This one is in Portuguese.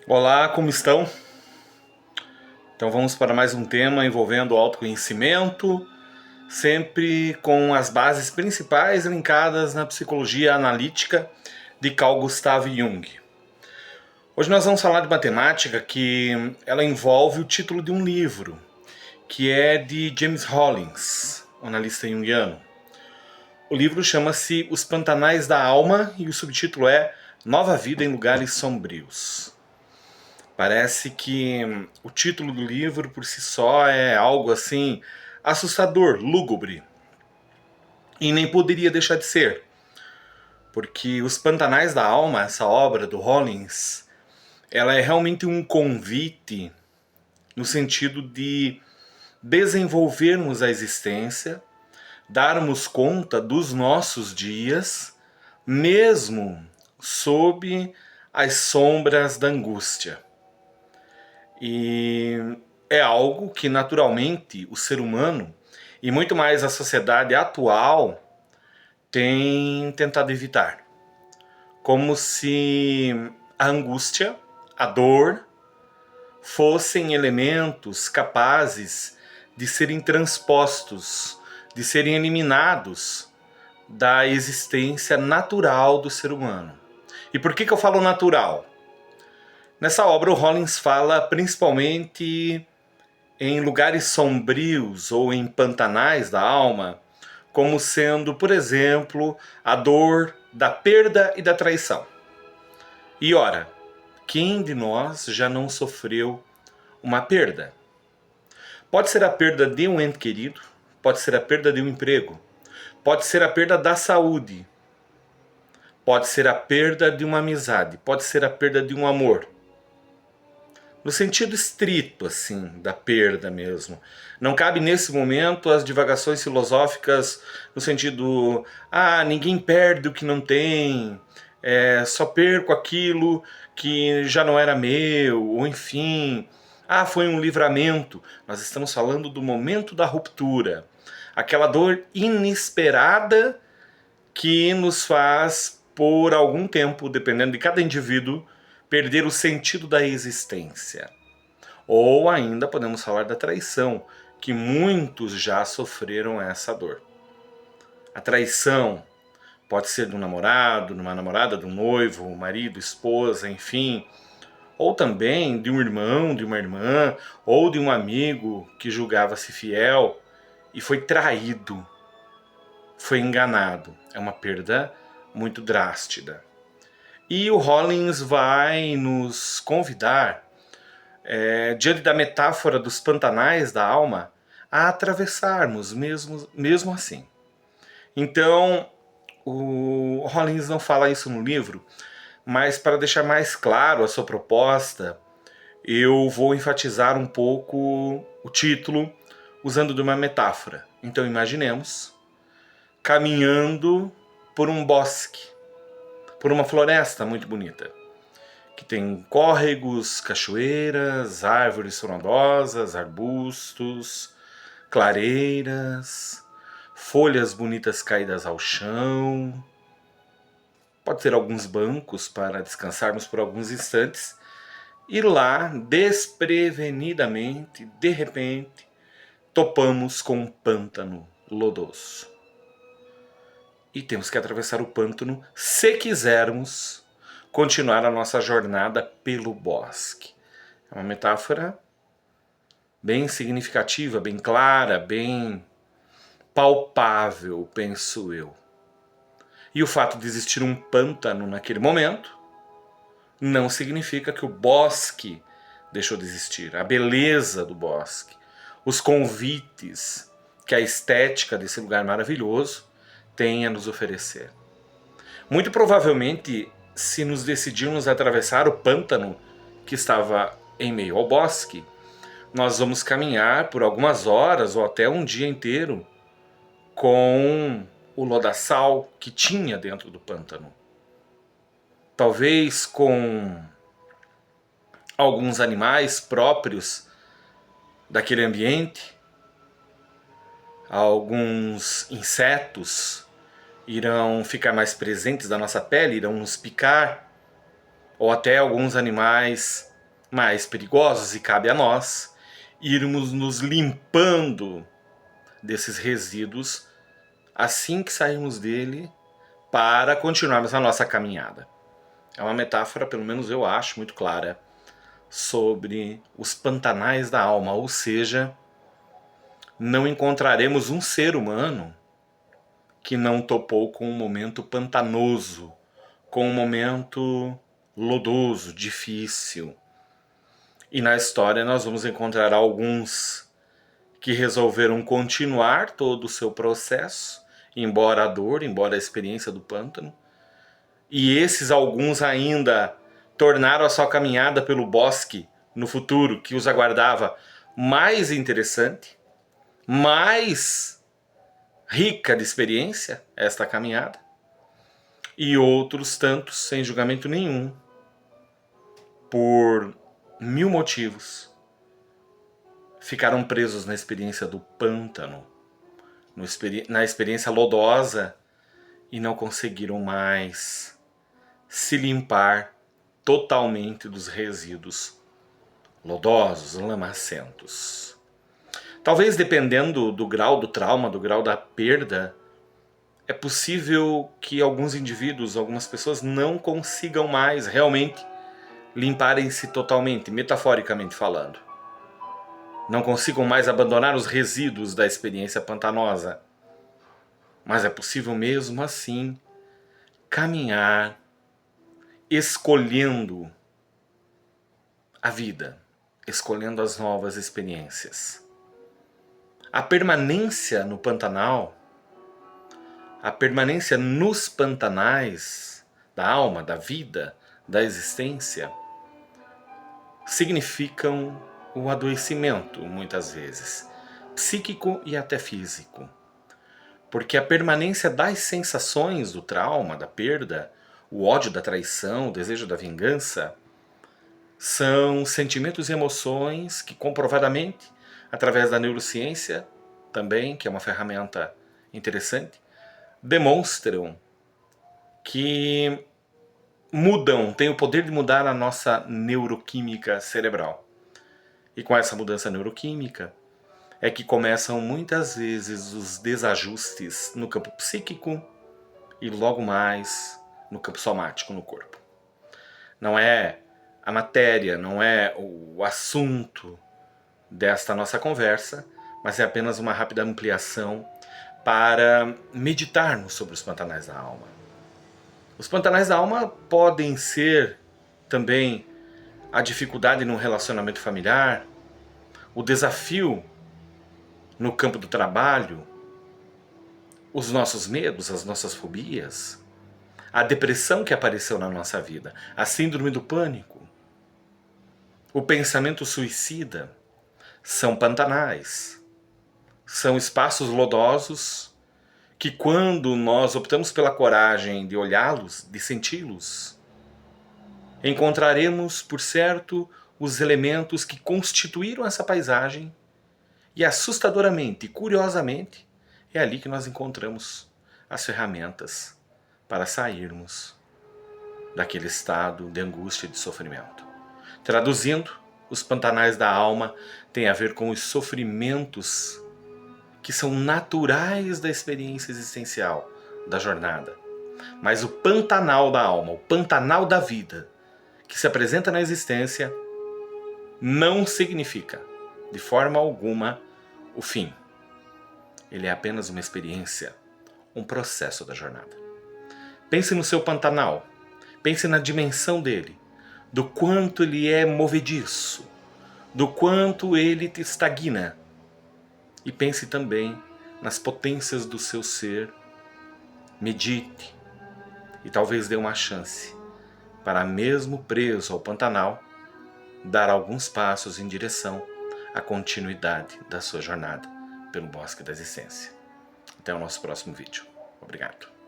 Olá, como estão? Então vamos para mais um tema envolvendo autoconhecimento, sempre com as bases principais linkadas na psicologia analítica de Carl Gustav Jung. Hoje nós vamos falar de matemática que ela envolve o título de um livro, que é de James Hollins, um analista junguiano. O livro chama-se Os Pantanais da Alma e o subtítulo é Nova Vida em Lugares Sombrios. Parece que o título do livro por si só é algo assim assustador, lúgubre. E nem poderia deixar de ser, porque Os Pantanais da Alma, essa obra do Hollins, ela é realmente um convite no sentido de desenvolvermos a existência, darmos conta dos nossos dias, mesmo sob as sombras da angústia. E é algo que naturalmente o ser humano, e muito mais a sociedade atual, tem tentado evitar. Como se a angústia, a dor, fossem elementos capazes de serem transpostos, de serem eliminados da existência natural do ser humano. E por que eu falo natural? Nessa obra o Hollins fala principalmente em lugares sombrios ou em pantanais da alma, como sendo, por exemplo, a dor da perda e da traição. E ora, quem de nós já não sofreu uma perda? Pode ser a perda de um ente querido, pode ser a perda de um emprego, pode ser a perda da saúde, pode ser a perda de uma amizade, pode ser a perda de um amor. No sentido estrito, assim, da perda mesmo. Não cabe nesse momento as divagações filosóficas no sentido, ninguém perde o que não tem, só perco aquilo que já não era meu, ou enfim, foi um livramento. Nós estamos falando do momento da ruptura. Aquela dor inesperada que nos faz, por algum tempo, dependendo de cada indivíduo, perder o sentido da existência. Ou ainda podemos falar da traição, que muitos já sofreram essa dor. A traição pode ser de um namorado, de uma namorada, de um noivo, marido, esposa, enfim. Ou também de um irmão, de uma irmã, ou de um amigo que julgava-se fiel e foi traído, foi enganado. É uma perda muito drástica. E o Hollins vai nos convidar, diante da metáfora dos pantanais da alma, a atravessarmos mesmo assim. Então, o Hollins não fala isso no livro, mas para deixar mais claro a sua proposta, eu vou enfatizar um pouco o título usando de uma metáfora. Então imaginemos caminhando por um bosque, por uma floresta muito bonita, que tem córregos, cachoeiras, árvores frondosas, arbustos, clareiras, folhas bonitas caídas ao chão. Pode ter alguns bancos para descansarmos por alguns instantes. E lá, desprevenidamente, de repente, topamos com um pântano lodoso. E temos que atravessar o pântano se quisermos continuar a nossa jornada pelo bosque. É uma metáfora bem significativa, bem clara, bem palpável, penso eu. E o fato de existir um pântano naquele momento não significa que o bosque deixou de existir. A beleza do bosque, os convites que a estética desse lugar maravilhoso tem a nos oferecer. Muito provavelmente, se nos decidirmos a atravessar o pântano que estava em meio ao bosque, nós vamos caminhar por algumas horas ou até um dia inteiro com o lodaçal que tinha dentro do pântano. Talvez com alguns animais próprios daquele ambiente, alguns insetos irão ficar mais presentes da nossa pele, irão nos picar, ou até alguns animais mais perigosos e cabe a nós irmos nos limpando desses resíduos assim que sairmos dele para continuarmos a nossa caminhada. É uma metáfora, pelo menos eu acho, muito clara sobre os pantanais da alma, ou seja, não encontraremos um ser humano que não topou com um momento pantanoso, com um momento lodoso, difícil. E na história nós vamos encontrar alguns que resolveram continuar todo o seu processo, embora a dor, embora a experiência do pântano. E esses alguns ainda tornaram a sua caminhada pelo bosque no futuro, que os aguardava, mais interessante, mais rica de experiência, esta caminhada. E outros tantos, sem julgamento nenhum, por 1000 motivos, ficaram presos na experiência do pântano, na experiência lodosa, e não conseguiram mais se limpar totalmente dos resíduos lodosos, lamacentos. Talvez dependendo do grau do trauma, do grau da perda, é possível que alguns indivíduos, algumas pessoas não consigam mais realmente limparem-se totalmente, metaforicamente falando. Não consigam mais abandonar os resíduos da experiência pantanosa. Mas é possível mesmo assim caminhar escolhendo a vida, escolhendo as novas experiências. A permanência no Pantanal, a permanência nos pantanais da alma, da vida, da existência, significam o adoecimento, muitas vezes, psíquico e até físico. Porque a permanência das sensações do trauma, da perda, o ódio da traição, o desejo da vingança, são sentimentos e emoções que comprovadamente, através da neurociência também, que é uma ferramenta interessante, demonstram que mudam, têm o poder de mudar a nossa neuroquímica cerebral. E com essa mudança neuroquímica é que começam muitas vezes os desajustes no campo psíquico e logo mais no campo somático, no corpo. Não é a matéria, não é o assunto desta nossa conversa, mas é apenas uma rápida ampliação para meditarmos sobre os pantanais da alma. Os pantanais da alma podem ser também a dificuldade num relacionamento familiar, o desafio no campo do trabalho, os nossos medos, as nossas fobias, a depressão que apareceu na nossa vida, a síndrome do pânico, o pensamento suicida, são pantanais, são espaços lodosos que, quando nós optamos pela coragem de olhá-los, de senti-los, encontraremos, por certo, os elementos que constituíram essa paisagem e, assustadoramente e curiosamente, é ali que nós encontramos as ferramentas para sairmos daquele estado de angústia e de sofrimento. Traduzindo, os pantanais da alma têm a ver com os sofrimentos que são naturais da experiência existencial, da jornada. Mas o pantanal da alma, o pantanal da vida, que se apresenta na existência, não significa, de forma alguma, o fim. Ele é apenas uma experiência, um processo da jornada. Pense no seu pantanal, pense na dimensão dele, do quanto ele é movediço, do quanto ele te estagna. E pense também nas potências do seu ser. Medite e talvez dê uma chance para, mesmo preso ao Pantanal, dar alguns passos em direção à continuidade da sua jornada pelo bosque da existência. Até o nosso próximo vídeo. Obrigado.